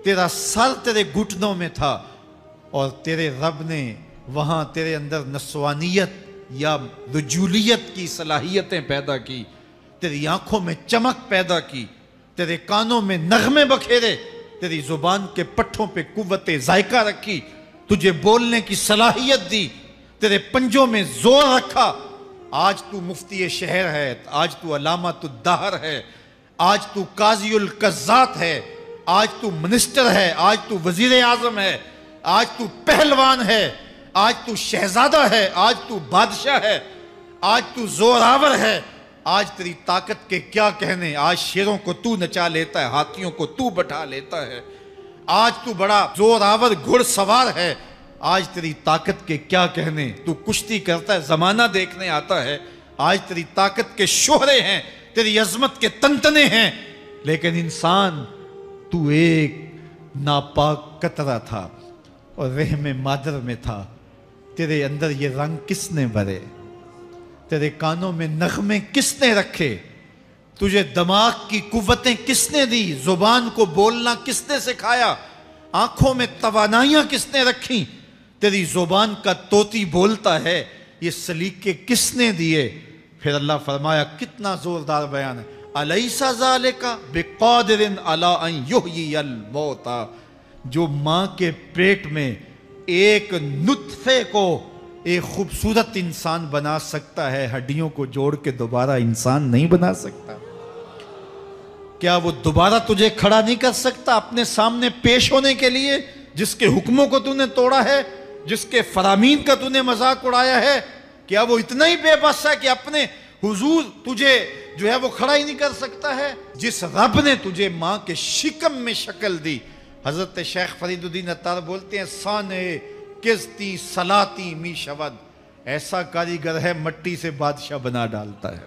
تیرا سر تیرے گھٹنوں میں تھا، اور تیرے رب نے وہاں تیرے اندر نسوانیت یا رجولیت کی صلاحیتیں پیدا کی، تیری آنکھوں میں چمک پیدا کی، تیرے کانوں میں نغمے بکھیرے، تیری زبان کے پٹھوں پہ قوت ذائقہ رکھی، تجھے بولنے کی صلاحیت دی، تیرے پنجوں میں زور رکھا۔ آج تو مفتی شہر ہے، آج تو علامۃ الدہر ہے، آج تو قاضی القضات ہے، آج تو منسٹر ہے، آج تو وزیر اعظم ہے، آج تو پہلوان ہے، آج تو شہزادہ ہے، آج تو بادشاہ ہے، آج تو زوراور ہے، آج تیری طاقت کے کیا کہنے، آج شیروں کو تو نچا لیتا ہے، ہاتھیوں کو تو بٹھا لیتا ہے، آج تو بڑا زوراور گھڑ سوار ہے، آج تیری طاقت کے کیا کہنے، تو کشتی کرتا ہے، زمانہ دیکھنے آتا ہے، آج تیری طاقت کے شہرے ہیں، تیری عظمت کے تنتنے ہیں، لیکن انسان تو ایک ناپاک قطرہ تھا اور رحم مادر میں تھا، تیرے اندر یہ رنگ کس نے بھرے، تیرے کانوں میں نغمے کس نے رکھے، تجھے دماغ کی قوتیں کس نے دی، زبان کو بولنا کس نے سکھایا، آنکھوں میں توانائیاں کس نے رکھیں، تیری زبان کا طوطی بولتا ہے، یہ سلیقے کس نے دیے؟ پھر اللہ فرمایا، کتنا زوردار بیان ہے، الیس ذالک بقادر علی ان یحیی الموتیٰ، جو ماں کے پیٹ میں ایک نطفے کو ایک خوبصورت انسان بنا سکتا ہے، ہڈیوں کو جوڑ کے دوبارہ انسان نہیں بنا سکتا؟ کیا وہ دوبارہ تجھے کھڑا نہیں کر سکتا اپنے سامنے پیش ہونے کے لیے، جس کے حکموں کو تو نے توڑا ہے، جس کے فرامین کا تو نے مذاق اڑایا ہے؟ کیا وہ اتنا ہی بے بس ہے کہ اپنے حضور تجھے جو ہے وہ کھڑا ہی نہیں کر سکتا ہے؟ جس رب نے تجھے ماں کے شکم میں شکل دی، حضرت شیخ فرید الدین عطار بولتے ہیں، سانے کزتی سلاتی می شود، ایسا کاریگر ہے مٹی سے بادشاہ بنا ڈالتا ہے۔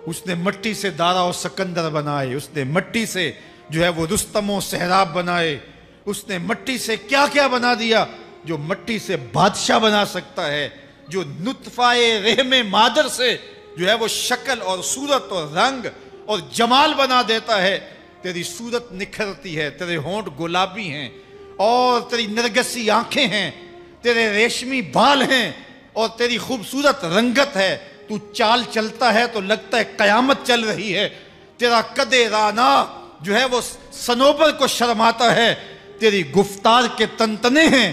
اس نے مٹی سے دارا و سکندر بنائے، اس نے مٹی سے جو ہے وہ رستم و سہراب بنائے، اس نے مٹی سے کیا کیا بنا دیا، جو مٹی سے بادشاہ بنا سکتا ہے، جو نطفہ رحم مادر سے جو ہے وہ شکل اور صورت اور رنگ اور جمال بنا دیتا ہے۔ تیری صورت نکھرتی ہے، تیرے ہونٹ گلابی ہیں اور تیری نرگسی آنکھیں ہیں، تیرے ریشمی بال ہیں اور تیری خوبصورت رنگت ہے، تو چال چلتا ہے تو لگتا ہے قیامت چل رہی ہے، تیرا قد رانا جو ہے وہ صنوبر کو شرماتا ہے، تیری گفتار کے تنتنے ہیں۔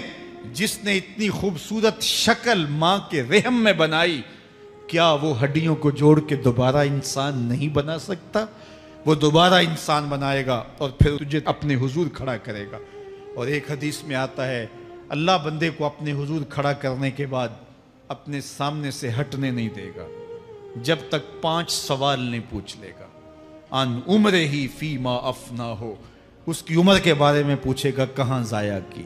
جس نے اتنی خوبصورت شکل ماں کے رحم میں بنائی، کیا وہ ہڈیوں کو جوڑ کے دوبارہ انسان نہیں بنا سکتا؟ وہ دوبارہ انسان بنائے گا اور پھر تجھے اپنے حضور کھڑا کرے گا۔ اور ایک حدیث میں آتا ہے اللہ بندے کو اپنے حضور کھڑا کرنے کے بعد اپنے سامنے سے ہٹنے نہیں دے گا جب تک 5 سوال نہیں پوچھ لے گا۔ ان عمرہ ہی فیما افنا ہو، اس کی عمر کے بارے میں پوچھے گا کہاں ضائع کی؟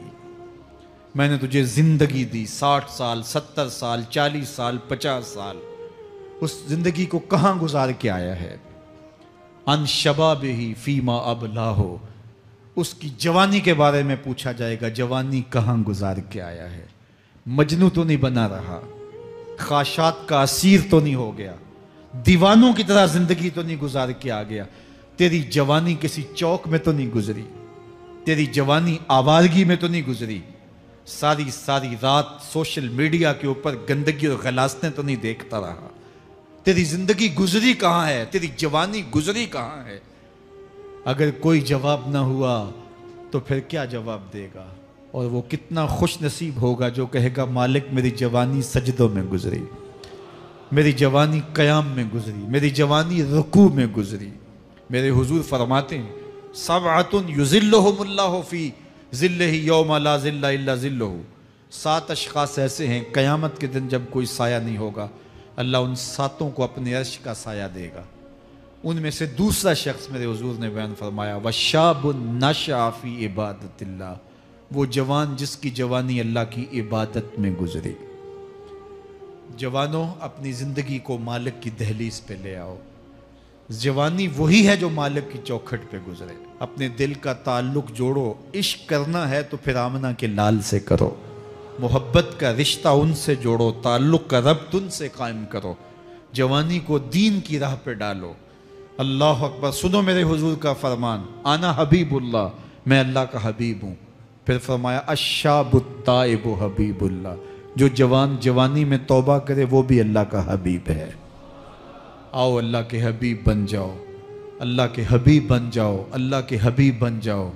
میں نے تجھے زندگی دی 60 سال 70 سال 40 سال 50 سال، اس زندگی کو کہاں گزار کے آیا ہے؟ ان شباب ہی فیما ابلا ہو، اس کی جوانی کے بارے میں پوچھا جائے گا جوانی کہاں گزار کے آیا ہے؟ مجنوں تو نہیں بنا رہا، خواہشات کا اسیر تو نہیں ہو گیا، دیوانوں کی طرح زندگی تو نہیں گزار کے آ گیا؟ تیری جوانی کسی چوک میں تو نہیں گزری، تیری جوانی آوارگی میں تو نہیں گزری، ساری رات سوشل میڈیا کے اوپر گندگی اور غلاستیں تو نہیں دیکھتا رہا؟ تیری زندگی گزری کہاں ہے؟ تیری جوانی گزری کہاں ہے؟ اگر کوئی جواب نہ ہوا تو پھر کیا جواب دے گا؟ اور وہ کتنا خوش نصیب ہوگا جو کہے گا مالک میری جوانی سجدوں میں گزری، میری جوانی قیام میں گزری، میری جوانی رکوع میں گزری۔ میرے حضور فرماتے ہیں سبعۃ یظلھم اللہ فی ظلہ یوم لا ظل الا ظلہ، 7 اشخاص ایسے ہیں قیامت کے دن جب کوئی سایہ نہیں ہوگا اللہ ان 7 کو اپنے عرش کا سایہ دے گا۔ ان میں سے دوسرا شخص میرے حضور نے بیان فرمایا وشاب نشأ فی عبادت اللہ، وہ جوان جس کی جوانی اللہ کی عبادت میں گزری۔ جوانوں اپنی زندگی کو مالک کی دہلیز پہ لے آؤ۔ جوانی وہی ہے جو مالک کی چوکھٹ پہ گزرے۔ اپنے دل کا تعلق جوڑو، عشق کرنا ہے تو پھر آمنہ کے لال سے کرو، محبت کا رشتہ ان سے جوڑو، تعلق کا ربط ان سے قائم کرو، جوانی کو دین کی راہ پہ ڈالو۔ اللہ اکبر، سنو میرے حضور کا فرمان، انا حبیب اللہ، میں اللہ کا حبیب ہوں۔ پھر فرمایا الشاب التائب حبیب اللہ، جو جوان جوانی میں توبہ کرے وہ بھی اللہ کا حبیب ہے۔ آؤ اللہ کے حبیب بن جاؤ، اللہ کے حبیب بن جاؤ، اللہ کے حبیب بن جاؤ،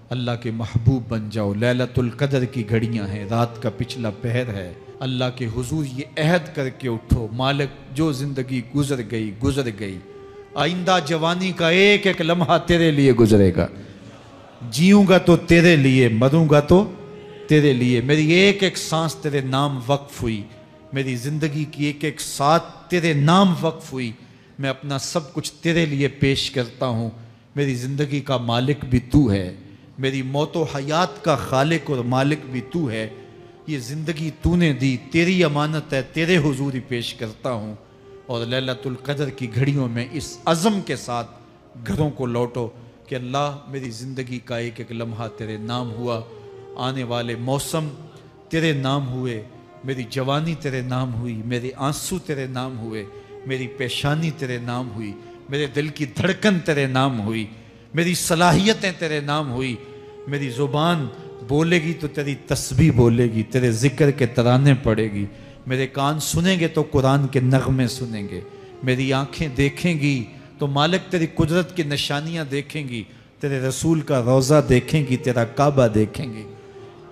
اللہ کے محبوب بن جاؤ۔ لیلۃ القدر کی گھڑیاں ہیں، رات کا پچھلا پہر ہے، اللہ کے حضور یہ عہد کر کے اٹھو مالک جو زندگی گزر گئی، آئندہ جوانی کا ایک ایک لمحہ تیرے لیے گزرے گا، جیوں گا تو تیرے لیے، مروں گا تو تیرے لیے۔ میری ایک ایک سانس تیرے نام وقف ہوئی، میری زندگی کی ایک ایک ساتھ تیرے نام وقف ہوئی، میں اپنا سب کچھ تیرے لیے پیش کرتا ہوں۔ میری زندگی کا مالک بھی تو ہے، میری موت و حیات کا خالق اور مالک بھی تو ہے، یہ زندگی تو نے دی، تیری امانت ہے، تیرے حضور ہی پیش کرتا ہوں۔ اور لیلۃ القدر کی گھڑیوں میں اس عزم کے ساتھ گھروں کو لوٹو کہ اللہ میری زندگی کا ایک ایک لمحہ تیرے نام ہوا، آنے والے موسم تیرے نام ہوئے، میری جوانی تیرے نام ہوئی، میرے آنسو تیرے نام ہوئے، میری پیشانی تیرے نام ہوئی، میرے دل کی دھڑکن تیرے نام ہوئی، میری صلاحیتیں تیرے نام ہوئی، میری زبان بولے گی تو تیری تسبیح بولے گی، تیرے ذکر کے ترانے پڑے گی، میرے کان سنیں گے تو قرآن کے نغمے سنیں گے، میری آنکھیں دیکھیں گی تو مالک تیری قدرت کی نشانیاں دیکھیں گی، تیرے رسول کا روضہ دیکھیں گی، تیرا کعبہ دیکھیں گی۔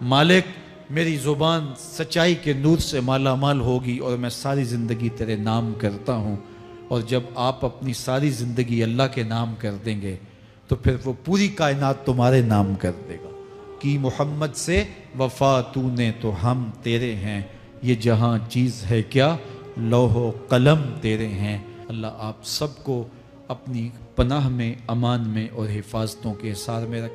مالک میری زبان سچائی کے نور سے مالا مال ہوگی اور میں ساری زندگی تیرے نام کرتا ہوں۔ اور جب آپ اپنی ساری زندگی اللہ کے نام کر دیں گے تو پھر وہ پوری کائنات تمہارے نام کر دے گا۔ کی محمد سے وفا تو نے تو ہم تیرے ہیں، یہ جہاں چیز ہے کیا لوح و قلم تیرے ہیں۔ اللہ آپ سب کو اپنی پناہ میں، امان میں اور حفاظتوں کے حصار میں رکھ